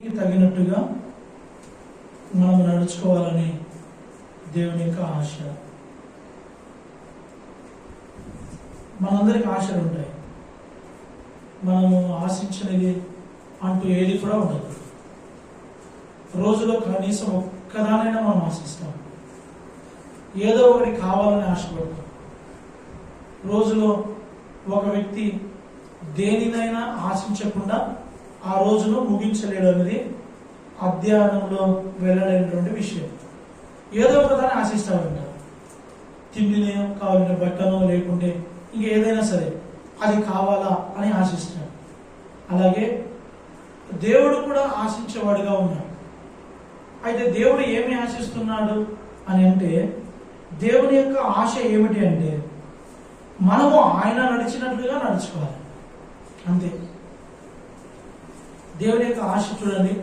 తగినట్టుగా మనం నడుచుకోవాలని దేవుని యొక్క ఆశ. మనందరికి ఆశలు ఉంటాయి. మనము ఆశించినది అంటూ ఏది కూడా ఉండదు. రోజులో కనీసం ఒక్కదానైనా మనం ఆశిస్తాం. ఏదో ఒకటి కావాలని ఆశపడతాం. రోజులో ఒక వ్యక్తి దేనినైనా ఆశించకుండా ఆ రోజును ముగించలేడు అనేది అధ్యయనంలో వెళ్ళలేనటువంటి విషయం. ఏదో ఒకదాన్ని ఆశిస్తూ ఉంటారు. తిండిని కావాలని బట్టనో లేకుంటే ఇంకేదైనా సరే అది కావాలా అని ఆశిస్తాడు. అలాగే దేవుడు కూడా ఆశించేవాడుగా ఉన్నాడు. అయితే దేవుడు ఏమి ఆశిస్తున్నాడు అని అంటే, దేవుని యొక్క ఆశ ఏమిటి అంటే మనము ఆయన నడిచినట్లుగా నడుచుకోవాలి, అంతే. దేవుని యొక్క ఆశ చూడండి,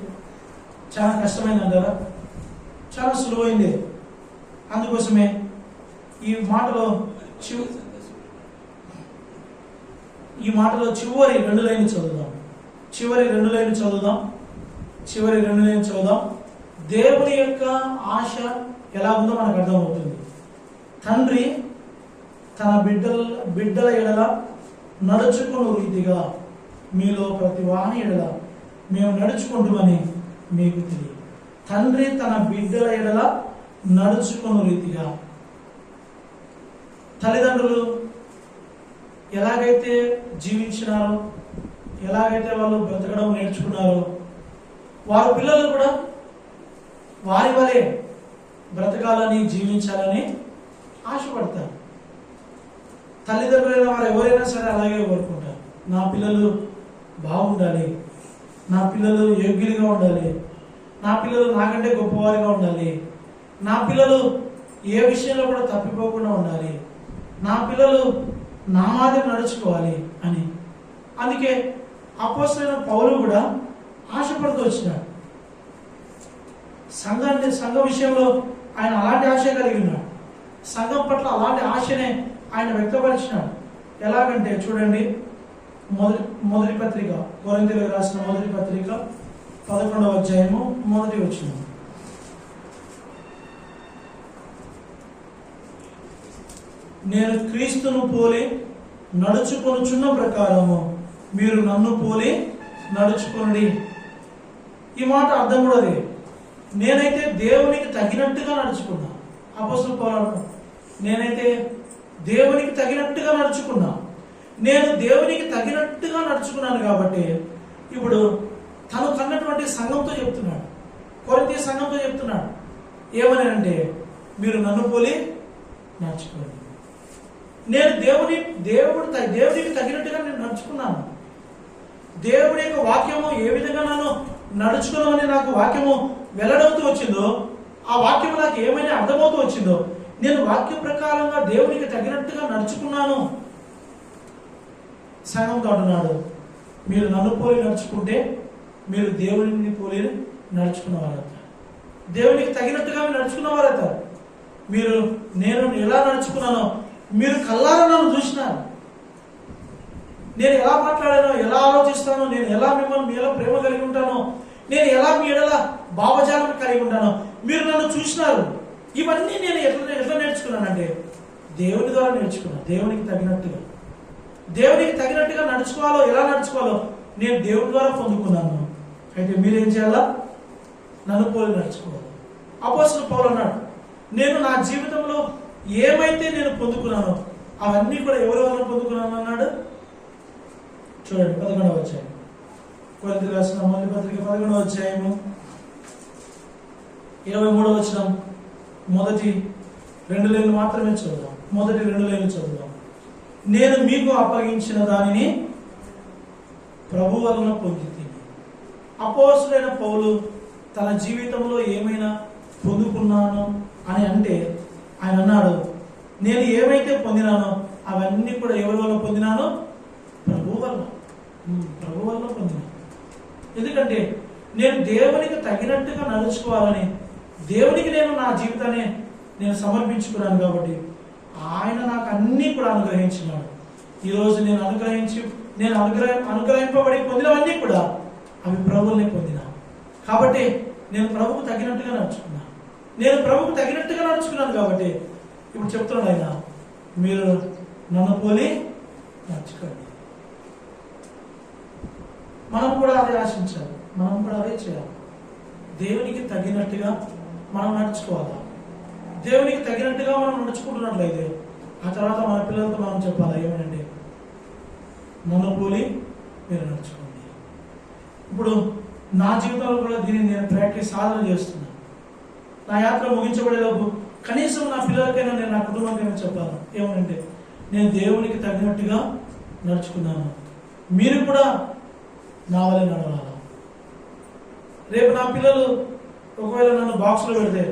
చాలా కష్టమైంది అంటారా? చాలా సులువైంది. అందుకోసమే ఈ మాటలో చివరి రెండు లైన్లు చదువుదాం. దేవుని యొక్క ఆశ ఎలా ఉందో మనకు అర్థమవుతుంది. తండ్రి తన బిడ్డల ఎడల నడుచుకున్న రీతిగా మీలో ప్రతి వాని ఎడల మేము నడుచుకుంటామని మీకు తెలియదు. తండ్రి తన బిడ్డల ఎడల నడుచుకున్న రీతిగా, తల్లిదండ్రులు ఎలాగైతే జీవించినారో, ఎలాగైతే వాళ్ళు బ్రతకడం నేర్చుకున్నారో, వారి పిల్లలు కూడా వారి వలె బ్రతకాలని జీవించాలని ఆశపడతారు. తల్లిదండ్రులైన వారు ఎవరైనా సరే అలాగే కోరుకుంటారు. నా పిల్లలు బాగుండాలి, నా పిల్లలు యోగ్యులుగా ఉండాలి, నా పిల్లలు నాకంటే గొప్పవారిగా ఉండాలి, నా పిల్లలు ఏ విషయంలో కూడా తప్పిపోకుండా ఉండాలి, నా పిల్లలు నా మాదిరి నడుచుకోవాలి అని. అందుకే అపోస్తలుడైన పౌలు కూడా ఆశపడుతూ వచ్చినాడు. సంఘ విషయంలో ఆయన అలాంటి ఆశ కలిగి ఉన్నాడు. సంఘం పట్ల అలాంటి ఆశనే ఆయన వ్యక్తపరిచినాడు. ఎలాగంటే చూడండి, మొదటి పత్రిక, కొరింథీయులకు రాసిన మొదటి పత్రిక 11వ అధ్యాయము 1వ వచనం. నేను క్రీస్తును పోలి నడుచుకొనుచున్న ప్రకారము మీరు నన్ను పోలి నడుచుకొనుడి. ఈ మాట అర్థం కూడా అదే. నేనైతే దేవునికి తగినట్టుగా నడుచుకున్నా. అపోస్తలుడు పౌలు అంటాడు, నేనైతే దేవునికి తగినట్టుగా నడుచుకున్నా. నేను దేవునికి తగినట్టుగా నడుచుకున్నాను కాబట్టి ఇప్పుడు తను కన్నటువంటి సంఘంతో చెప్తున్నాడు, కొరింథీ సంఘంతో చెప్తున్నాడు. ఏమని అంటే, మీరు నన్ను పోలి నడుచుకోండి. నేను దేవునికి తగినట్టుగా నేను నడుచుకున్నాను. దేవుడి యొక్క వాక్యము ఏ విధంగా నన్ను నడుచుకున్నామని నాకు వాక్యము వెల్లడవుతూ వచ్చిందో, ఆ వాక్యము నాకు ఏమైనా అర్థమవుతూ వచ్చిందో, నేను వాక్య ప్రకారంగా దేవునికి తగినట్టుగా నడుచుకున్నాను. సంఘంతో అంటున్నాడు, మీరు నన్ను పోలి నడుచుకుంటే మీరు దేవుని పోలి నడుచుకున్నవారవుతారు. దేవునికి తగినట్టుగా మీరు నడుచుకున్నవారవుతారు. నేను ఎలా నడుచుకున్నానో మీరు కల్లారా నన్ను చూసినారు. నేను ఎలా మాట్లాడానో, ఎలా ఆలోచిస్తానో, నేను ఎలా మిమ్మల్ని మీలో ప్రేమ కలిగి ఉంటానో, నేను ఎలా మీ ఎడల భావజాలం కలిగి ఉంటానో మీరు నన్ను చూసినారు. ఇవన్నీ నేను ఎట్లా నేర్చుకున్నానంటే దేవుని ద్వారా నేర్చుకున్నాను. దేవునికి తగినట్టుగా నడుచుకోవాలో, ఎలా నడుచుకోవాలో నేను దేవుని ద్వారా పొందుకున్నాను. అయితే మీరేం చేయాలా? నన్ను పోలి నడుచుకోవాలి. అపోస్తలుడు పౌలు అన్నాడు, నేను నా జీవితంలో ఏమైతే నేను పొందుకున్నానో అవన్నీ కూడా ఎవరి వల్ల పొందుకున్నాను అన్నాడు. చూడండి 11వ అధ్యాయం, కొరింథీయులకు రాసిన మొదటి పత్రిక 11వ అధ్యాయము 23వ వచనం. మొదటి 2 లైన్లు మాత్రమే చదువుదాం. నేను మీకు అప్పగించిన దానిని ప్రభు వలన పొందితిని. అపోస్తలుడైన పౌలు తన జీవితంలో ఏమైనా పొందుకున్నాను అని అంటే ఆయన అన్నాడు, నేను ఏమైతే పొందినానో అవన్నీ కూడా ఎవరి వల్ల పొందినానో? ప్రభు వల్ల పొందినాను. ఎందుకంటే నేను దేవునికి తగినట్టుగా నడుచుకోవాలని, దేవునికి నేను నా జీవితాన్ని నేను సమర్పించుకున్నాను కాబట్టి ఆయన నాకు అన్నీ కూడా అనుగ్రహించినాడు. ఈరోజు నేను అనుగ్రహింపబడి పొందినవన్నీ కూడా అవి ప్రభువుల్ని పొందిన. కాబట్టి నేను ప్రభుకు తగినట్టుగా నడుచుకున్నాను. నేను ప్రభుకు తగినట్టుగా నడుచుకున్నాను కాబట్టి ఇప్పుడు చెప్తున్నాను ఆయన, మీరు నన్ను పోలి నడుచుకోండి. మనం కూడా అదే ఆశించాలి, మనం కూడా అదే చేయాలి. దేవునికి తగినట్టుగా మనం నడుచుకోవాలా. దేవునికి తగినట్టుగా మనం నడుచుకుంటున్నట్లయితే ఆ తర్వాత మన పిల్లలతో మనం చెప్పాలా, ఏమనండి, నన్ను పోలి మీరు నడుచుకోండి. ఇప్పుడు నా జీవితంలో కూడా దీన్ని నేను ప్రాక్టీస్ సాధన చేస్తున్నాను. నా యాత్ర ముగించబడేలోపు కనీసం నా పిల్లలకైనా, నేను నా కుటుంబానికైనా చెప్పాను, ఏమనంటే నేను దేవునికి తగినట్టుగా నడుచుకున్నాను, మీరు కూడా నా వల్ల నడవాలా. రేపు నా పిల్లలు ఒకవేళ నన్ను బాక్స్లో పెడితే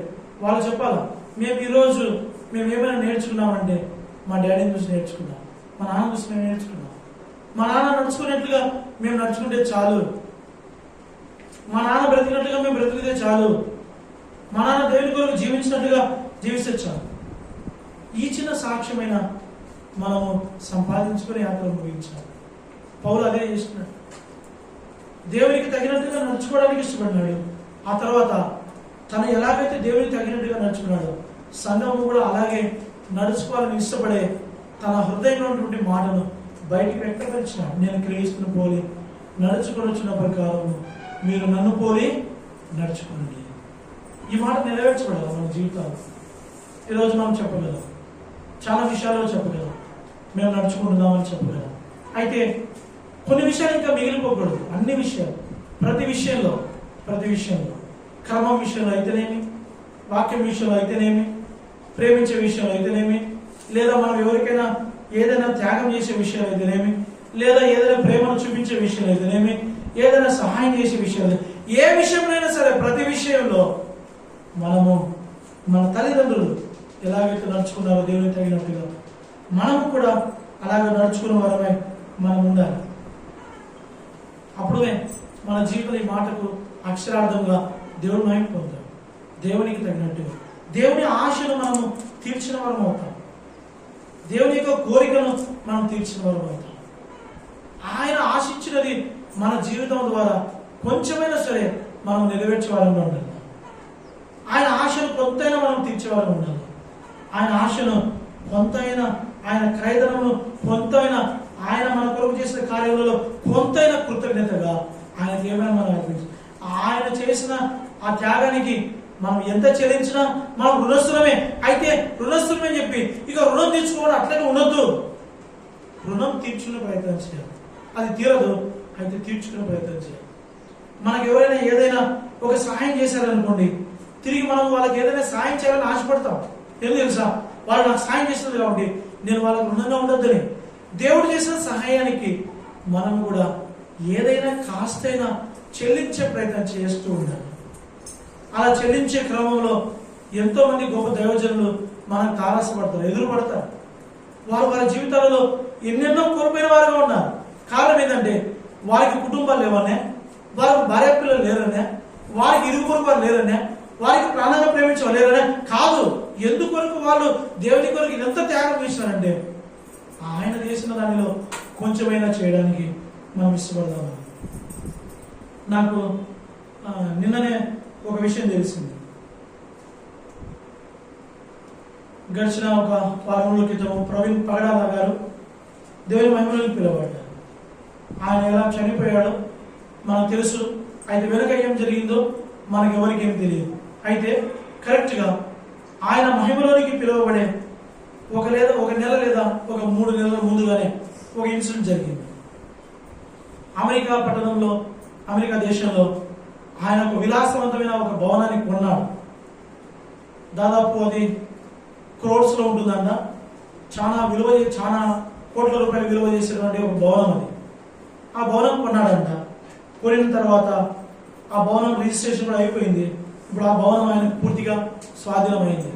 వాళ్ళు చెప్పాలా, మేము ఈరోజు మేము ఏమైనా నేర్చుకున్నామంటే మా డాడీని చూసి నేర్చుకున్నాం, మా నాన్న చూసి మేము నేర్చుకున్నాం. మా నాన్న నడుచుకున్నట్లుగా మేము నడుచుకుంటే చాలు, మా నాన్న బ్రతికినట్లుగా మేము బ్రతికితే చాలు, మా నాన్న దేవుని కొరకు జీవించినట్లుగా జీవిస్తే చాలు. ఈ చిన్న సాక్ష్యమైన మనము సంపాదించుకుని యాత్ర ముగించాలి. పౌలు అదే చేస్తున్నాడు. దేవునికి తగినట్టుగా నడుచుకోవడానికి ఇష్టపడినాడు. ఆ తర్వాత తను ఎలాగైతే దేవునికి తగినట్టుగా నడుచుకున్నాడో సంఘము కూడా అలాగే నడుచుకోవాలని ఇష్టపడే తన హృదయంలో ఉన్నటువంటి మాటను బయటికి వ్యక్తపరిచినాడు. నేను క్రీస్తును పోలి నడుచుకొనిచున్న ప్రకారం మీరు నన్ను పోలి నడుచుకోండి. ఈ మాట నెరవేర్చబడాలి మన జీవితాలు. ఈరోజు మనం చెప్పగలం, చాలా విషయాల్లో చెప్పగలం, మేము నడుచుకుంటున్నామని చెప్పగలం. అయితే కొన్ని విషయాలు ఇంకా మిగిలిపోకూడదు. అన్ని విషయాలు, ప్రతి విషయంలో క్రమం విషయంలో అయితేనేమి, వాక్యం విషయంలో అయితేనేమి, ప్రేమించే విషయంలో అయితేనేమి, లేదా మనం ఎవరికైనా ఏదైనా త్యాగం చేసే విషయం అయితేనేమి, లేదా ఏదైనా ప్రేమను చూపించే విషయం అయితేనేమి, ఏదైనా సహాయం చేసే విషయాలు, ఏ విషయంలో సరే ప్రతి విషయంలో మనము మన తల్లిదండ్రులు ఎలాగైతే నడుచుకున్నారో దేవునికి తగినట్టుగా మనము కూడా అలాగే నడుచుకున్న వారమే మనం ఉండాలి. అప్పుడే మన జీవితం ఈ మాటకు అక్షరార్థంగా దేవుడు మహిమ పొందాం. దేవునికి తగినట్టుగా దేవుని ఆశను మనము తీర్చిన వారం అవుతాం. దేవుని యొక్క కోరికను మనం తీర్చిన వారం అవుతాం. ఆయన ఆశించినది మన జీవితం ద్వారా కొంచెమైనా సరే మనం నెరవేర్చే వారంగా ఉండాలి. ఆయన ఆశను కొంతైనా మనం తీర్చేవారు ఉండాలి. ఆయన ఆశను కొంతైనా, ఆయన క్రయధనము కొంతైనా, ఆయన మన కొరకు చేసిన కార్యాలలో కొంతైనా కృతజ్ఞతగా ఆయనకి ఏమైనా మనం అర్పించాలి. ఆయన చేసిన ఆ త్యాగానికి మనం ఎంత చెల్లించినా మనం రుణస్థులమే. అయితే రుణస్థులమే చెప్పి ఇక రుణం తీర్చుకోవడం అట్లనే ఉండొద్దు. రుణం తీర్చుకునే ప్రయత్నం చేయాలి. అది తీరదు, అయితే తీర్చుకునే ప్రయత్నం చేయాలి. మనకు ఎవరైనా ఏదైనా ఒక సహాయం చేశారనుకోండి, తిరిగి మనం వాళ్ళకి ఏదైనా సాయం చేయాలని ఆశపడతాం. ఎందుకు తెలుసా? వాళ్ళు నాకు సాయం చేస్తున్నారు కాబట్టి నేను వాళ్ళకి రుణంగా ఉండొద్దని. దేవుడు చేసిన సహాయానికి మనం కూడా ఏదైనా కాస్తైనా చెల్లించే ప్రయత్నం చేస్తూ ఉండాలి. అలా చెల్లించే క్రమంలో ఎంతో మంది గొప్ప దైవజనులు మనకు తారసపడతారు, ఎదురుపడతారు. వారు వారి జీవితాలలో ఎన్నెన్నో కోల్పోయిన వారుగా ఉన్నారు. కారణం ఏంటంటే వారికి కుటుంబాలు లేవనే, వారికి భార్య పిల్లలు లేరనే, వారికి ఇరుగు వారు లేరనే, వారికి ప్రాణంగా ప్రేమించడం లేరనే కాదు. ఎందుకొరకు వాళ్ళు దేవుని కొరకు ఎంత త్యాగం చేశారంటే ఆయన చేసిన దానిలో కొంచెమైనా చేయడానికి మనం ఇష్టపడదాము. నాకు నిన్ననే ఒక విషయం తెలిసింది. గడిచిన ఒక వారం రోజుల క్రితం ప్రవీణ్ పగడాల గారు దేవుని మహిమలోకి పిలువబడ్డారు. ఆయన ఎలా చనిపోయాడో మనకు తెలుసు. అయితే వెనుక ఏం జరిగిందో మనకి ఎవరికి ఏం తెలియదు. అయితే కరెక్ట్గా ఆయన మహిమలోనికి పిలువబడే ఒక నెల లేదా ఒక 3 నెలల ముందుగానే ఒక ఇన్సిడెంట్ జరిగింది. అమెరికా పట్టణంలో, అమెరికా దేశంలో ఆయన ఒక విలాసవంతమైన ఒక భవనాన్ని కొన్నాడు. దాదాపు అది క్రోడ్స్లో ఉంటుందంట. చాలా కోట్ల రూపాయలు విలువ చేసేటువంటి ఒక భవనం అది. ఆ భవనం కొన్నాడంట. కొనిన తర్వాత ఆ భవనం రిజిస్ట్రేషన్ కూడా అయిపోయింది. ఇప్పుడు ఆ భవనం ఆయనకు పూర్తిగా స్వాధీనమైంది.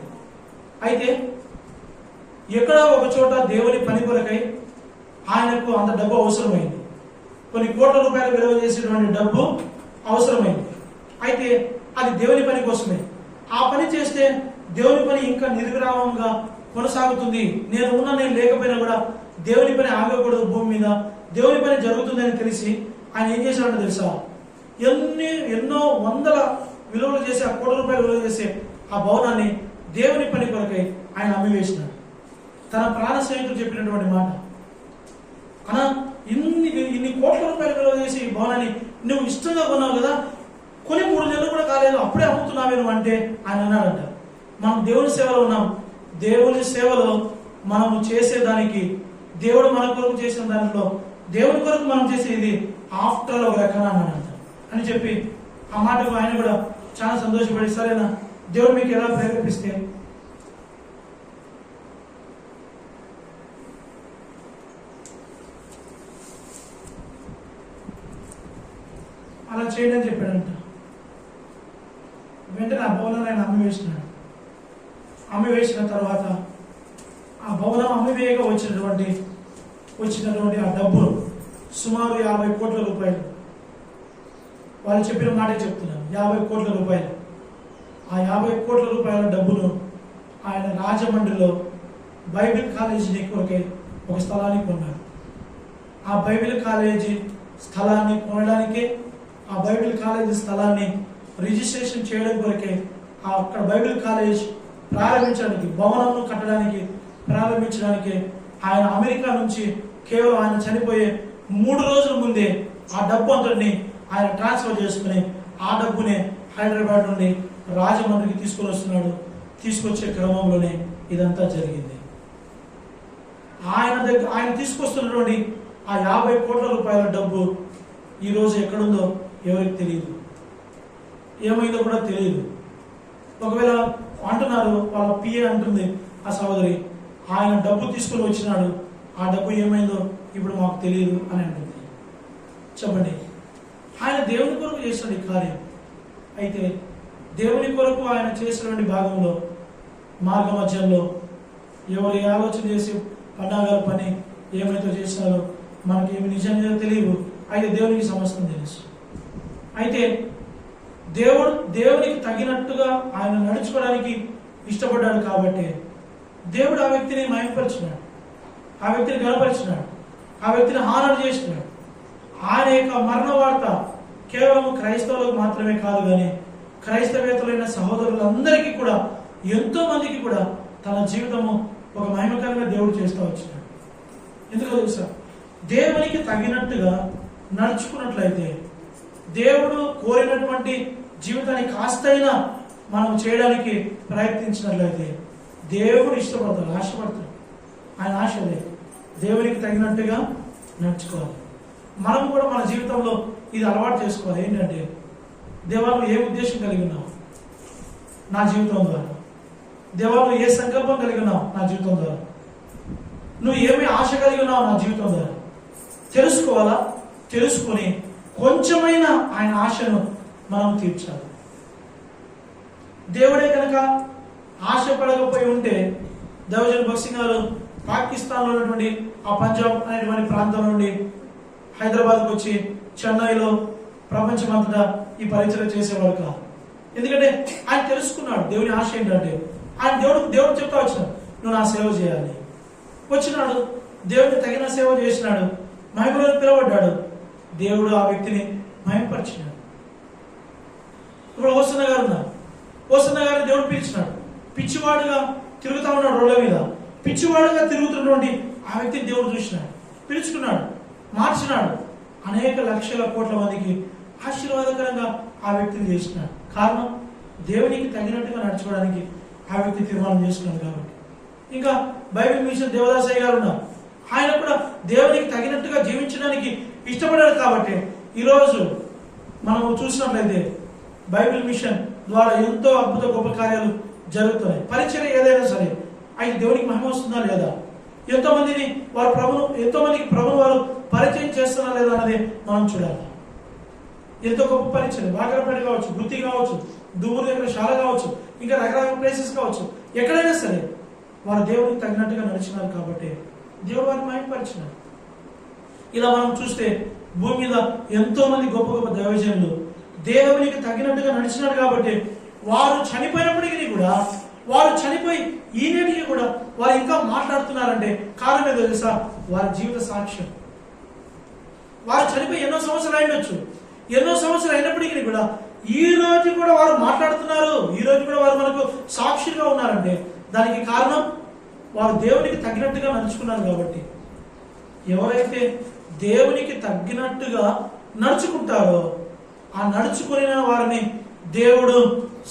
అయితే ఎక్కడో ఒక చోట దేవుని పని కొరకై ఆయనకు అంత డబ్బు అవసరమైంది. కొన్ని కోట్ల రూపాయలు విలువ చేసేటువంటి డబ్బు అవసరమైంది. అయితే అది దేవుని పని కోసమే. ఆ పని చేస్తే దేవుని పని ఇంకా నిర్విరామంగా కొనసాగుతుంది. నేను లేకపోయినా కూడా దేవుని పని ఆగకూడదు, భూమి మీద దేవుని పని జరుగుతుందని తెలిసి ఆయన ఏం చేశాడంటే తెలుసా, ఎన్నో వందల విలువలు చేసి, ఆ ₹1,00,00,000 విలువ చేసే ఆ భవనాన్ని దేవుని పని కొరకై ఆయన అమ్మివేసినాడు. తన ప్రాణ స్నేహితుడు చెప్పినటువంటి మాట, అన్నా ఇన్ని ₹1,00,00,000 విలువ చేసి ఈ భవనాన్ని నువ్వు ఇష్టంగా కొన్నావు కదా, కొని 3 నెలలు కూడా కాలేదు, అప్పుడే అమ్ముతున్నావే నువ్వు అంటే ఆయన అన్నాడంట, మనం దేవుని సేవలో ఉన్నాం. దేవుని సేవలో మనము చేసేదానికి, దేవుడు మన కొరకు చేసిన దాంట్లో దేవుని కొరకు మనం చేసేది ఆఫ్టర్ ఒక లెక్కన అన్నాడంట అని చెప్పి ఆ మాటకు ఆయన కూడా చాలా సంతోషపడి, సరేనా దేవుడు మీకు ఎలా ప్రేరేపిస్తే అలా చేయండి అని చెప్పాడంట. వెంటనే ఆ భవనాన్ని ఆయన అమ్మివేసిన తర్వాత ఆ భవనం అమ్మివేయగా వచ్చినటువంటి ఆ డబ్బులు సుమారు ₹50 కోట్ల. వాళ్ళు చెప్పిన మాటే చెప్తున్నాను, ₹50 కోట్ల. ఆ ₹50 కోట్ల డబ్బును ఆయన రాజమండ్రిలో బైబిల్ కాలేజీని కొరకే ఒక స్థలాన్ని కొన్నాడు. ఆ బైబిల్ కాలేజీ స్థలాన్ని కొనడానికే, ఆ బైబిల్ కాలేజీ స్థలాన్ని రిజిస్ట్రేషన్ చేయడం కొరకే, అక్కడ బైబిల్ కాలేజ్ ప్రారంభించడానికి, భవనం కట్టడానికి ప్రారంభించడానికి ఆయన అమెరికా నుంచి కేవలం ఆయన చనిపోయే 3 రోజుల ముందే ఆ డబ్బు అంతటిని ఆయన ట్రాన్స్ఫర్ చేసుకుని ఆ డబ్బునే హైదరాబాద్ నుండి రాజమండ్రికి తీసుకొని వస్తున్నాడు. తీసుకొచ్చే క్రమంలోనే ఇదంతా జరిగింది. ఆయన తీసుకొస్తున్నటువంటి ఆ ₹50 కోట్ల డబ్బు ఈరోజు ఎక్కడుందో ఎవరికి తెలియదు, ఏమైందో కూడా తెలియదు. ఒకవేళ అంటున్నారు, వాళ్ళ పిఏ అంటుంది ఆ సహోదరి, ఆయన డబ్బు తీసుకొని వచ్చినాడు, ఆ డబ్బు ఏమైందో ఇప్పుడు మాకు తెలియదు అని అంటుంది. చెప్పండి, ఆయన దేవుని కొరకు చేసిన ఈ కార్యం. అయితే దేవుని కొరకు ఆయన చేసినటువంటి భాగంలో మార్గ మధ్యంలో ఎవరు ఆలోచన చేసి పండగల పని ఏమైతే చేసినారో మనకి ఏమి నిజంగా తెలియదు. అయితే దేవునికి సమస్తం తెలుసు. అయితే దేవునికి తగినట్టుగా ఆయన నడుచుకోవడానికి ఇష్టపడ్డాడు కాబట్టి దేవుడు ఆ వ్యక్తిని మహిమపరిచినాడు, ఆ వ్యక్తిని గణపరిచినాడు, ఆ వ్యక్తిని హానర్ చేసినాడు. ఆయన యొక్క మరణ వార్త కేవలం క్రైస్తవులకు మాత్రమే కాదు, కానీ క్రైస్తవేతలైన సహోదరులందరికీ కూడా, ఎంతో మందికి కూడా తన జీవితము ఒక మహిమకరంగా దేవుడు చేస్తూ వచ్చినాడు. ఎందుకో తెలుసా, దేవునికి తగినట్టుగా నడుచుకున్నట్లయితే, దేవుడు కోరినటువంటి జీవితాన్ని కాస్తైనా మనం చేయడానికి ప్రయత్నించినట్లయితే దేవుడు ఇష్టపడతాడు, ఆశపడతాడు. ఆయన ఆశ లేదు, దేవునికి తగినట్టుగా నడుచుకోవాలి. మనం కూడా మన జీవితంలో ఇది అలవాటు చేసుకోవాలి. ఏంటంటే, దేవా నువ్వు ఏ ఉద్దేశం కలిగి ఉన్నావు నా జీవితం ద్వారా, దేవా నువ్వు ఏ సంకల్పం కలిగి ఉన్నావు నా జీవితం ద్వారా, నువ్వు ఏమి ఆశ కలిగి ఉన్నావు నా జీవితం ద్వారా తెలుసుకోవాలా. తెలుసుకొని కొంచెమైనా ఆయన ఆశను మనం తీర్చాలి. దేవుడే కనుక ఆశపడకపోయి ఉంటే, దైవజన్ భగత్ సింగ్ గారు పాకిస్తాన్లో ఉన్నటువంటి ఆ పంజాబ్ అనేటువంటి ప్రాంతం నుండి హైదరాబాద్కు వచ్చి చెన్నైలో ప్రపంచమంతటా ఈ పరిచయం చేసేవాడు కాదు. ఎందుకంటే ఆయన తెలుసుకున్నాడు దేవుని ఆశ ఏంటంటే, ఆయన దేవుడు చెప్తా వచ్చినాడు, నువ్వు నా సేవ చేయాలి. వచ్చినాడు, దేవుడికి తగిన సేవ చేసినాడు, మహిమలో పిలవడ్డాడు. దేవుడు ఆ వ్యక్తిని మహిమపరిచినాడు. ఇప్పుడు ఓసన్న గారు ఉన్నారు, ఓసన్న గారిని దేవుడు పిలిచినాడు. పిచ్చివాడుగా తిరుగుతా ఉన్నాడు రోడ్ల మీద, పిచ్చివాడుగా తిరుగుతున్నటువంటి ఆ వ్యక్తిని దేవుడు చూసినాడు, పిలుచుకున్నాడు, మార్చినాడు. అనేక లక్షల కోట్ల మందికి ఆశీర్వాదకరంగా ఆ వ్యక్తిని చేసినాడు. కారణం, దేవునికి తగినట్టుగా నడుచుకోవడానికి ఆ వ్యక్తి తీర్మానం చేసుకున్నాడు కాబట్టి. ఇంకా బైబిల్ మిషన్ దేవదాసయ్య గారు ఉన్నారు, ఆయన కూడా దేవునికి తగినట్టుగా జీవించడానికి ఇష్టపడాడు కాబట్టి ఈరోజు మనం చూసినట్లయితే బైబిల్ మిషన్ ద్వారా ఎంతో అద్భుత గొప్ప కార్యాలు జరుగుతున్నాయి. పరిచర్య ఏదైనా సరే అయితే దేవునికి మహిమ వస్తుందా లేదా, ఎంతో మందికి ప్రభును వారు పరిచయం చేస్తున్నా లేదా అన్నది మనం చూడాలి. ఎంతో గొప్ప పరిచయం, బాగరపేట కావచ్చు, గుత్తి కావచ్చు, దువ్వూరు దగ్గర శాల కావచ్చు, ఇంకా రకరకాల ప్లేసెస్ కావచ్చు, ఎక్కడైనా సరే వారు దేవునికి తగినట్టుగా నడిచినారు కాబట్టి దేవుడు వారిని మహిమపరిచినారు. ఇలా మనం చూస్తే భూమి మీద ఎంతో మంది గొప్ప గొప్ప దైవజనులు దేవునికి తగినట్టుగా నడిచినారు కాబట్టి వారు చనిపోయినప్పటికీ కూడా, వారు చనిపోయి ఈనేటికి కూడా వారు ఇంకా మాట్లాడుతున్నారంటే కారణం ఏదో తెలుసా, వారి జీవిత సాక్ష్యం. వారు చనిపోయి ఎన్నో సంవత్సరాలు అయినొచ్చు, ఎన్నో సంవత్సరాలు అయినప్పటికీ కూడా ఈ రోజు కూడా వారు మాట్లాడుతున్నారు, ఈ రోజు కూడా వారు మనకు సాక్షిగా ఉన్నారంటే దానికి కారణం వారు దేవునికి తగినట్టుగా నడుచుకున్నారు కాబట్టి. ఎవరైతే దేవునికి తగ్గినట్టుగా నడుచుకుంటారో ఆ నడుచుకునే వారిని దేవుడు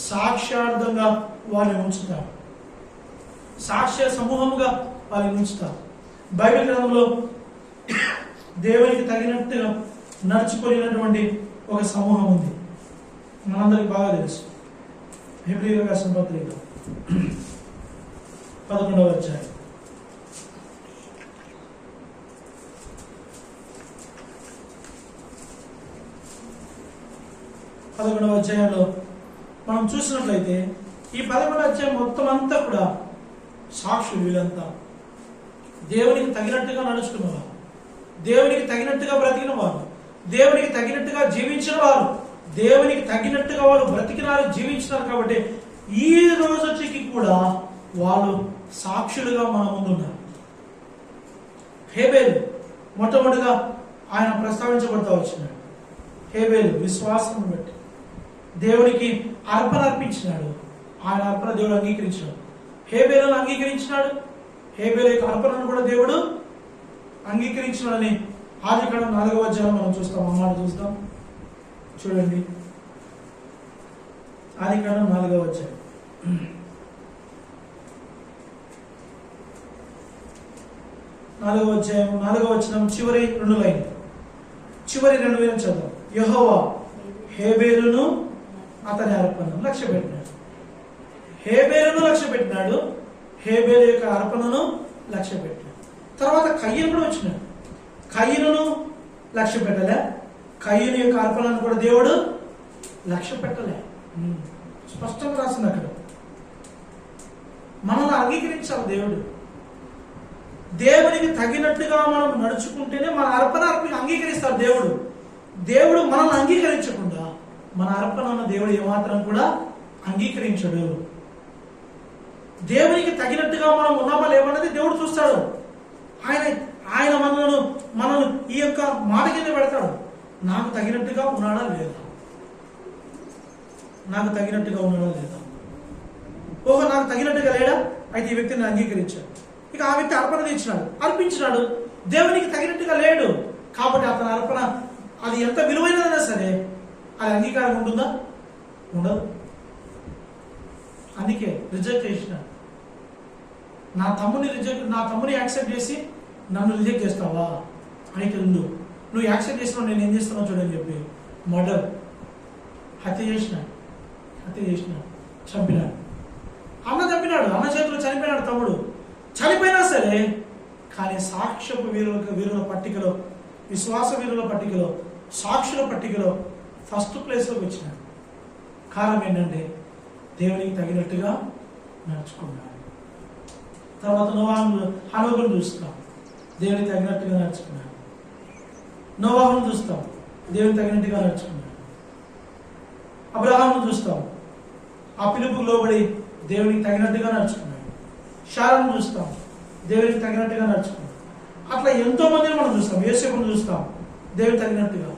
సాక్ష్యార్థంగా వారిని ఉంచుతారు, సాక్ష్య సమూహముగా వారిని ఉంచుతారు. బైబిల్ గ్రంథంలో దేవునికి తగినట్టుగా నడుచుకునేటువంటి ఒక సమూహం ఉంది, మనందరికి బాగా తెలుసు. హెబ్రీయులకు రాసిన పత్రిక 11వ అధ్యాయం 11వ అధ్యాయంలో మనం చూసినట్లయితే ఈ 11వ అధ్యాయం మొత్తం అంతా కూడా సాక్షులు. వీళ్ళంతా దేవునికి తగినట్టుగా నడుచుకున్న వారు, దేవునికి తగినట్టుగా బ్రతికిన వారు, దేవునికి తగినట్టుగా జీవించిన వారు, దేవునికి తగినట్టుగా వారు బ్రతికినారు, జీవించినారు. కాబట్టి ఈ రోజుకి కూడా వాళ్ళు సాక్షులుగా మన ముందున్నారు. హేబేలు మొట్టమొదటిగా ఆయన ప్రస్తావించబడతా వచ్చినాడు. హేబేలు విశ్వాసం బట్టి దేవునికి అర్పణ అర్పించినాడు, ఆయన అర్పణ దేవుడు అంగీకరించాడు. హేబేలును అంగీకరించినాడు, హేబేలు యొక్క అర్పణను కూడా దేవుడు అంగీకరించినాడని ఆదికాండం 4వ అధ్యాయం మనం చూస్తాం. అన్నమాట చూస్తాం, చూడండి. ఆదికాండం 4వ అధ్యాయం 4వ అధ్యాయం 4వ వచనం చివరి 2 లైన్లు, చివరి 2 లైన్లు చదువు. యెహోవా హేబేలును అతని అర్పణను లక్ష్య పెట్టినాడు. హేబేలును లక్ష్య పెట్టినాడు, హేబేలు యొక్క అర్పణను లక్ష్య పెట్టినాడు. తర్వాత కయ్యను కూడా వచ్చినాడు, కయ్యను లక్ష్య పెట్టలే, కయ్యను యొక్క అర్పణను కూడా దేవుడు లక్ష్య పెట్టలే. స్పష్టంగా రాసింది అక్కడ. మనల్ని అంగీకరించాలి దేవుడు. దేవునికి తగినట్టుగా మనం నడుచుకుంటేనే మన అర్పణ అంగీకరిస్తాడు దేవుడు. దేవుడు మనల్ని అంగీకరించకుండా మన అర్పణను దేవుడు ఏమాత్రం కూడా అంగీకరించడు. దేవునికి తగినట్టుగా మనం ఉన్నామా లేవన్నది దేవుడు చూస్తాడు. ఆయన మనల్ని ఈ యొక్క మాట కింద పెడతాడు. నాకు తగినట్టుగా ఉన్నాడా లేదా, నాకు తగినట్టుగా ఉన్నాడా లేదా. ఓహో, నాకు తగినట్టుగా లేడా, అయితే ఈ వ్యక్తిని అంగీకరించాడు. ఇక ఆ వ్యక్తి అర్పణ తెచ్చినాడు, అర్పించినాడు, దేవునికి తగినట్టుగా లేడు కాబట్టి అతని అర్పణ అది ఎంత విలువైనదైనా సరే అది అంగీకారం ఉంటుందా, ఉండదు. అందుకే రిజెక్ట్ చేసినాడు. నా తమ్ముని యాక్సెప్ట్ చేసి నన్ను రిజెక్ట్ చేస్తావా అయితే నువ్వు యాక్సెప్ట్ చేసినావు, నేను ఏం చేస్తున్నావు చూడని చెప్పి మర్డర్, హత్య చేసినాడు, చంపినాడు. అన్న చంపినాడు, అన్న చేతిలో చనిపోయినాడు తమ్ముడు. చనిపోయినా సరే కానీ సాక్ష్యపు వీరుల పట్టికలో, విశ్వాస వీరుల పట్టికలో, సాక్షుల పట్టికలో ఫస్ట్ ప్లేస్లోకి వచ్చినాడు. కారణం ఏంటంటే దేవునికి తగినట్టుగా నడుచుకున్నాడు. తర్వాత హనోకును చూస్తాం, దేవునికి తగినట్టుగా నడుచుకున్నాడు. నోవాహును చూస్తాం, దేవునికి తగినట్టుగా నడుచుకున్నాడు. అబ్రహామును చూస్తాం, ఆ పిలుపుకు లోబడి దేవునికి తగినట్టుగా నడుచుకున్నాడు. శారాను చూస్తాం, దేవునికి తగినట్టుగా నడుచుకున్నాడు. అట్లా ఎంతో మందిని మనం చూస్తాం. యోసేపును చూస్తాం, దేవునికి తగినట్టుగా.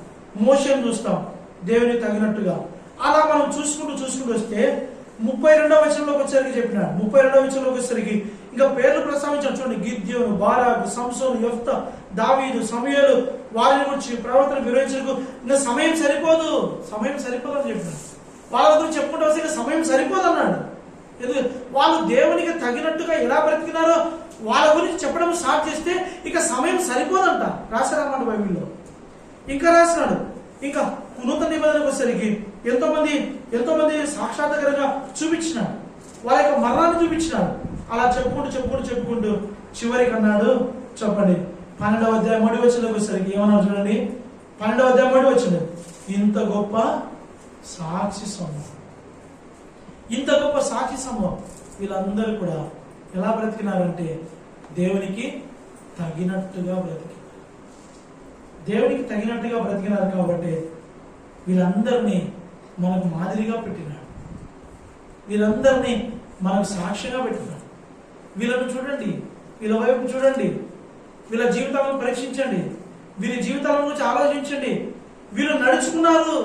మోషేను చూస్తాం, దేవునికి తగినట్టుగా. అలా మనం చూసుకుంటూ వస్తే 32వ వచనంలోకి వచ్చేసరికి చెప్పినాడు. 32వ వచనంలోకి వచ్చేసరికి ఇంకా పేర్లు ప్రస్తావించాడు. చూడండి, గిద్యోను, బారాకు, సంసోను, యెఫ్తా, దావీదు, సమూయేలు, వారిని గురించి ప్రవర్తన వివరించకు ఇంకా సమయం సరిపోదు అని చెప్పినాడు. వాళ్ళ గురించి చెప్పుకుంటూ వస్తే ఇంకా సమయం సరిపోదు అన్నాడు. ఎందుకంటే వాళ్ళు దేవునికి తగినట్టుగా ఎలా బ్రతికినారో వాళ్ళ గురించి చెప్పడం స్టార్ట్ చేస్తే ఇక సమయం సరిపోదంట. రాశారన్నమాట బైబిల్లో. ఇంకా రాసినాడు. ఇంకా నూతన నిబంధనకు వచ్చేసరికి ఎంతో మంది సాక్షాత్కరంగా చూపించినాడు, వాళ్ళ యొక్క మరణాన్ని చూపించినాడు. అలా చెప్పుకుంటూ చివరికి అన్నాడు, చెప్పండి 12వ అధ్యాయం 3వ వచనంలోకి వచ్చేసరికి ఏమన్నా చూడండి. 12వ అధ్యాయం 3వ వచనం, ఇంత గొప్ప సాక్షి సమూహం వీళ్ళందరూ కూడా ఎలా బ్రతికినారంటే దేవునికి తగినట్టుగా బ్రతికినారు కాబట్టి వీళ్ళందరినీ మనకు మాదిరిగా పెట్టినాడు, వీళ్ళందరినీ మనకు సాక్షిగా పెట్టినాడు. వీళ్ళను చూడండి, వీళ్ళ వైపు చూడండి, వీళ్ళ జీవితాలను పరీక్షించండి, వీళ్ళ జీవితాల గురించి ఆలోచించండి. వీళ్ళు నడుచుకున్నారు,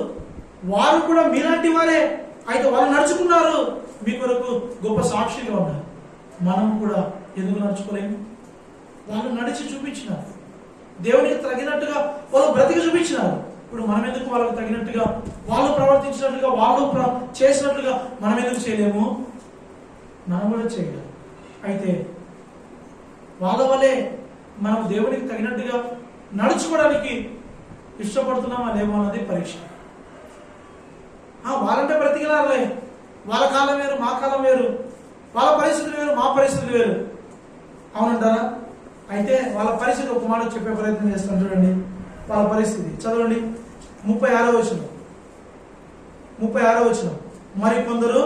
వారు కూడా మీలాంటి వారే, అయితే వాళ్ళు నడుచుకున్నారు, మీ కొరకు గొప్ప సాక్షిగా ఉన్నారు. మనం కూడా ఎందుకు నడుచుకోలేము? వాళ్ళు నడిచి చూపించినారు, దేవునికి తగినట్టుగా వాళ్ళు బ్రతికి చూపించినారు. ఇప్పుడు మనం ఎందుకు వాళ్ళకు తగినట్టుగా, వాళ్ళు ప్రవర్తించినట్లుగా, వాళ్ళు చేసినట్లుగా మనం ఎందుకు చేయలేము? మనం కూడా చేయలేము. అయితే వాళ్ళ వల్లే మనం దేవునికి తగినట్టుగా నడుచుకోవడానికి ఇష్టపడుతున్నామా లేమో అన్నది పరీక్ష. వాళ్ళంటే బ్రతికినారులే, వాళ్ళ కాలం వేరు మా కాలం వేరు, వాళ్ళ పరిస్థితులు వేరు మా పరిస్థితులు వేరు, అవునంటారా? అయితే వాళ్ళ పరిస్థితి ఒక మాట చెప్పే ప్రయత్నం చేస్తాను, చూడండి వాళ్ళ పరిస్థితి. చదవండి 36వ వచనం. 36వ వచనం. మరి కొందరు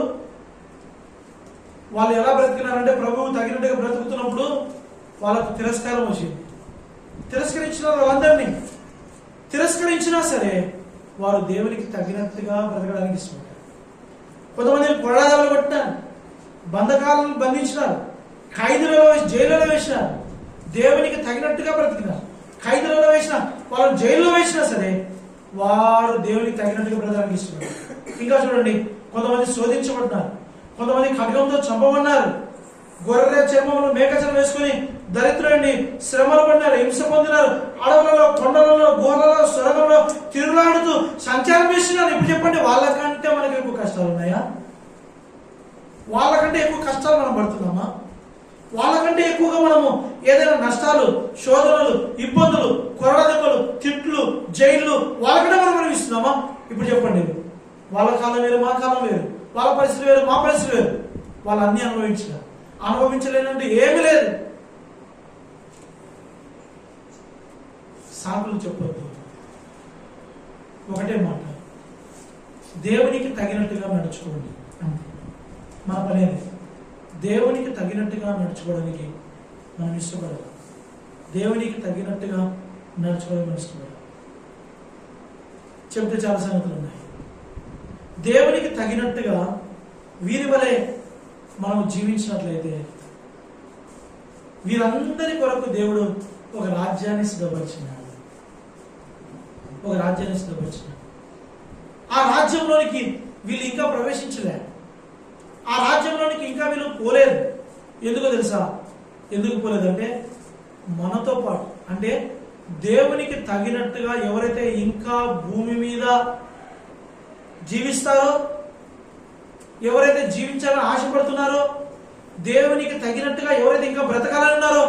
వాళ్ళు ఎలా బ్రతికినారంటే, ప్రభువు తగినట్టుగా బ్రతుకుతున్నప్పుడు వాళ్ళకు తిరస్కారం వచ్చింది. తిరస్కరించినారు, వాళ్ళందరినీ తిరస్కరించినా సరే వారు దేవునికి తగినట్టుగా బ్రతకడానికి ఇష్టపడ్డారు. కొంతమంది కొరడాలు కొట్టినారు, బంధకాలను బంధించినారు, ఖైదులలో జైలులో వేసినారు, దేవునికి తగినట్టుగా బ్రతికినారు. ఖైదులలో వేసిన వాళ్ళని జైల్లో వేసినా సరే వారు దేవునికి తగినట్టుగా బ్రతకడానికి ఇష్టపడ్డారు. ఇంకా చూడండి, కొంతమంది శోధించబడ్డారు, కొంతమంది ఖడ్గంతో చంపబడినారు, గొర్రె చర్మములు మేక చర్మం వేసుకుని దరిద్రులండి శ్రమలు పడినారు, హింస పొందినారు, అడవులలో, కొండలలో, గోర్లలో, సొరగంలో తిరులాడుతూ సంచారం చేస్తున్నారు. ఇప్పుడు చెప్పండి, వాళ్ళకంటే మనకు ఎక్కువ కష్టాలు ఉన్నాయా? వాళ్ళకంటే ఎక్కువ కష్టాలు మనం పడుతున్నామా? వాళ్ళకంటే ఎక్కువగా మనము ఏదైనా నష్టాలు, శోధనలు, ఇబ్బందులు, కొరడ దెబ్బలు, తిట్లు, జైళ్ళు వాళ్ళకంటే మనం అనుభవిస్తున్నామా? ఇప్పుడు చెప్పండి, వాళ్ళ కాలం వేరు మా కాలం వేరు, వాళ్ళ పరిస్థితి వేరు మా పరిస్థితి వేరు. వాళ్ళు అన్ని అనుభవించలేనంటే ఏమీ లేదు. సాకులు చెప్పొద్దు, ఒకటే మాట, దేవునికి తగినట్టుగా నడుచుకోండి అంతే. మన పనేది దేవునికి తగినట్టుగా నడుచుకోవడానికి మనం ఇష్టపడాలి. దేవునికి తగినట్టుగా నడుచుకోవడానికి మనం ఇష్టపడాలి. చెప్తే చాలా సంగతులు ఉన్నాయి. దేవునికి తగినట్టుగా వీరి వలె మనం జీవించినట్లయితే వీరందరి కొరకు దేవుడు ఒక రాజ్యాన్ని సిద్ధపరిచినాడు. ఆ రాజ్యంలోనికి వీళ్ళు ఇంకా ప్రవేశించలే, ఆ రాజ్యంలోనికి ఇంకా వీళ్ళు పోలేదు. ఎందుకో తెలుసా? ఎందుకు పోలేదంటే మనతో పాటు, అంటే దేవునికి తగినట్టుగా ఎవరైతే ఇంకా భూమి మీద జీవిస్తారో, ఎవరైతే జీవించాలని ఆశపడుతున్నారో, దేవునికి తగినట్టుగా ఎవరైతే ఇంకా బ్రతకాలని ఉన్నారో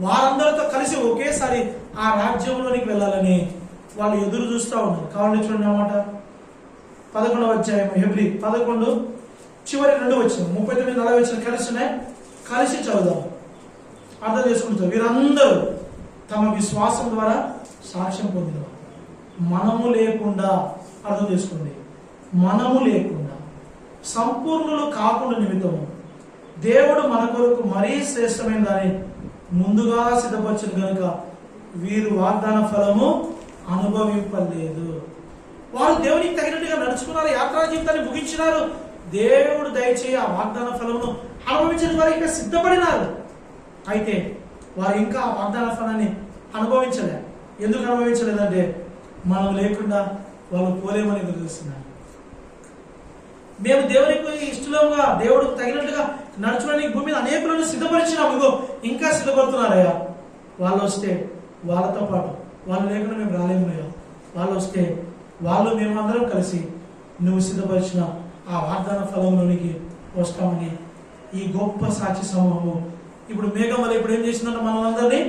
వారందరితో కలిసి ఒకేసారి ఆ రాజ్యంలోనికి వెళ్ళాలని వాళ్ళు ఎదురు చూస్తూ ఉన్నారు. కావాలని చూడండి అన్నమాట. 11వ అధ్యాయం హెబ్రీ 11 చివరి 2 వచ్చిన 39-40 వచ్చిన కలిసి ఉన్నాయి. కలిసి చదువుదాం, అర్థం చేసుకుంటాం. వీరందరూ తమ విశ్వాసం ద్వారా సాక్ష్యం పొందిన మనము లేకుండా, అర్థం చేసుకోండి, మనము లేకుండా సంపూర్ణులు కాకుండా నిమిత్తము దేవుడు మన కొరకు మరీ శ్రేష్టమైన దాన్ని ముందుగా సిద్ధపరచను కనుక వీరు వాగ్దాన ఫలము అనుభవింపలేదు. వారు దేవునికి తగినట్టుగా నడుచుకున్నారు, యాత్రా జీవితాన్ని ముగించినారు. దేవుడు దయచేయి ఆ వాగ్దాన ఫలమును అనుభవించిన వారు ఇంకా సిద్ధపడినారు. అయితే వారు ఇంకా ఆ వాగ్దాన ఫలాన్ని అనుభవించలే. ఎందుకు అనుభవించలేదంటే మనం లేకుండా వాళ్ళు పోలేమని గుర్తిస్తున్నారు. మేము దేవునికి ఇష్టంగా దేవుడికి తగినట్టుగా నడుచుకోవడానికి భూమి మీద అనేకులను సిద్ధపరిచినాం, ఇగో ఇంకా సిద్ధపడుతున్నారయ్యా. వాళ్ళు వస్తే వాళ్ళతో పాటు, వాళ్ళు లేకుండా మేము రాలేమయ్యా. వాళ్ళు వస్తే వాళ్ళు మేమందరం కలిసి నువ్వు సిద్ధపరిచిన ఆ వాగ్దాన ఫలంలోనికి వస్తామని ఈ గొప్ప సాక్షి సమూహము ఇప్పుడు మేఘం వల్ల ఇప్పుడు ఏం చేసిందంటే మనందరినీ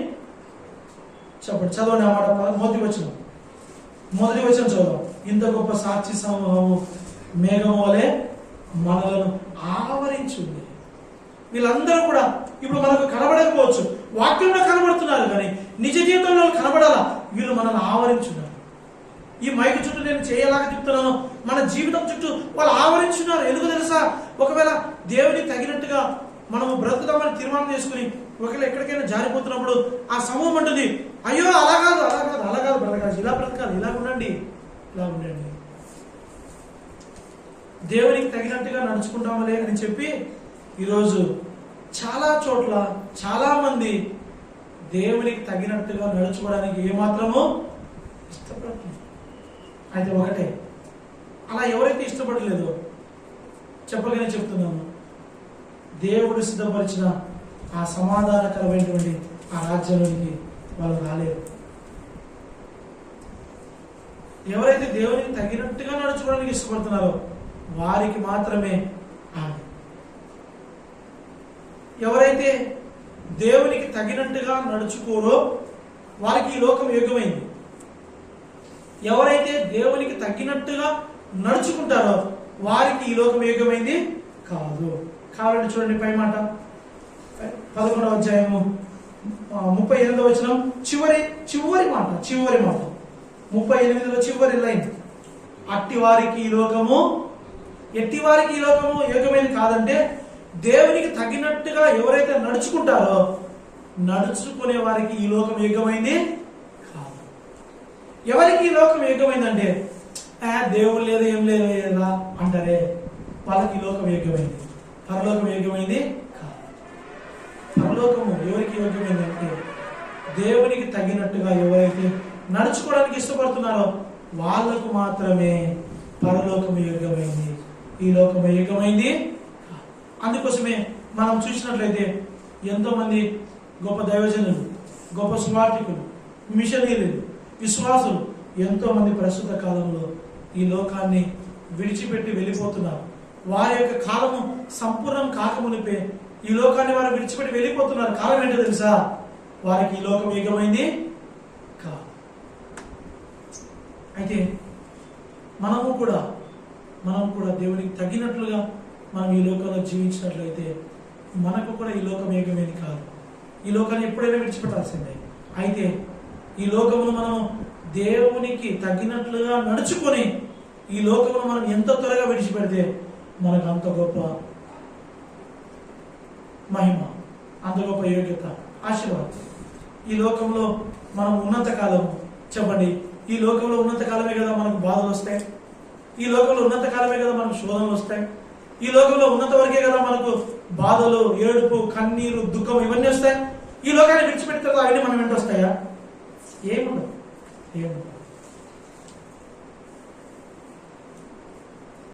చెప్పండి, చదవండి ఆ మాట. మొదటి వచనం చదవం. ఇంత గొప్ప సాక్షి సమూహము మేఘం వలె మనలను ఆవరించింది. వీళ్ళందరూ కూడా ఇప్పుడు మనకు కనబడకపోవచ్చు, వాక్యంలో కనబడుతున్నారు, కానీ నిజ జీవితంలో కనబడాలా. వీళ్ళు మనల్ని ఆవరించున్నారు. ఈ మైకు చుట్టూ నేను చేయలాగా చెప్తున్నాను, మన జీవితం చుట్టూ వాళ్ళు ఆవరించున్నారు. ఎందుకు తెలుసా? ఒకవేళ దేవునికి తగినట్టుగా మనము బ్రతుకుతామని తీర్మానం చేసుకుని ఒకవేళ ఎక్కడికైనా జారిపోతున్నప్పుడు ఆ సమూహం అంటుంది, అయ్యో అలా కాదు బ్రతకాలి, ఇలా బ్రతకాలి, ఇలా ఉండండి. దేవునికి తగినట్టుగా నడుచుకుంటామలే అని చెప్పి ఈరోజు చాలా చోట్ల చాలా మంది దేవునికి తగినట్టుగా నడుచుకోవడానికి ఏమాత్రమో ఇష్టపడుతుంది. అయితే ఒకటే, అలా ఎవరైతే ఇష్టపడలేదో చెప్పగానే చెప్తున్నాను, దేవుడు సిద్ధపరిచిన ఆ సమాధానకరమైనటువంటి ఆ రాజ్యంలోనికి వాళ్ళు రాలేరు. ఎవరైతే దేవునికి తగినట్టుగా నడుచుకోవడానికి ఇష్టపడుతున్నారో వారికి మాత్రమే ఆమె. ఎవరైతే దేవునికి తగినట్టుగా నడుచుకోరో వారికి ఈ లోకం యోగ్యమైంది. ఎవరైతే దేవునికి తగినట్టుగా నడుచుకుంటారో వారికి ఈ లోకం యోగ్యమైంది కాదు. కావాలంటే చూడండి పై మాట 11వ అధ్యాయము 38వ వచనం చివరి మాట 38లో చివరి లైన్. ఎట్టి వారికి ఈ లోకము యోగ్యమైనది కాదంటే దేవునికి తగినట్టుగా ఎవరైతే నడుచుకుంటారో నడుచుకునే వారికి ఈ లోకం యోగ్యమైంది కాదు. ఎవరికి ఈ లోకం యోగ్యమైందంటే దేవుడు లేదు ఏం లేదు లేదా అంటారే, వాళ్ళకి ఈ లోకం యోగ్యమైంది. పరలోకం యోగ్యమైంది కాదు. పరలోకము ఎవరికి యోగ్యమైందంటే దేవునికి తగినట్టుగా ఎవరైతే నడుచుకోవడానికి ఇష్టపడుతున్నారో వాళ్ళకు మాత్రమే పరలోకము యోగ్యమైంది. ఈ లోకము యోగ్యమైంది. అందుకోసమే మనం చూసినట్లయితే ఎంతో మంది గొప్ప దైవజనులు, గొప్ప సువార్థికులు, మిషనరీలు, విశ్వాసులు ఎంతో మంది ప్రస్తుత కాలంలో ఈ లోకాన్ని విడిచిపెట్టి వెళ్ళిపోతున్నారు. వారి యొక్క కాలము సంపూర్ణం కాకమునిపే ఈ లోకాన్ని వారు విడిచిపెట్టి వెళ్ళిపోతున్నారు. కాలం ఏంటో తెలుసా? వారికి ఈ లోకం యోగ్యమైంది కాదు. అయితే మనము కూడా దేవునికి తగినట్లుగా మనం ఈ లోకంలో జీవించినట్లయితే మనకు కూడా ఈ లోకం యోగ్యమైంది కాదు. ఈ లోకాన్ని ఎప్పుడైనా విడిచిపెట్టాల్సిందే. అయితే ఈ లోకమును మనం దేవునికి తగినట్లుగా నడుచుకొని ఈ లోకమును మనం ఎంత త్వరగా విడిచిపెడితే మనకు అంత గొప్ప మహిమ, అంత గొప్ప యోగ్యత, ఆశీర్వాదం. ఈ లోకంలో మనం ఉన్నంత కాలం చెప్పండి, ఈ లోకంలో ఉన్నంత కాలమే కదా మనకు బాధలు వస్తాయి. ఈ లోకంలో ఉన్నంత కాలమే కదా మనకు శోధనలు వస్తాయి. ఈ లోకంలో ఉన్నంత వరకే కదా మనకు బాధలు, ఏడుపు, కన్నీరు, దుఃఖం ఇవన్నీ వస్తాయి. ఈ లోకాన్ని విడిచిపెడితే అవన్నీ మనం వెంట వస్తాయా? ఏముండవు.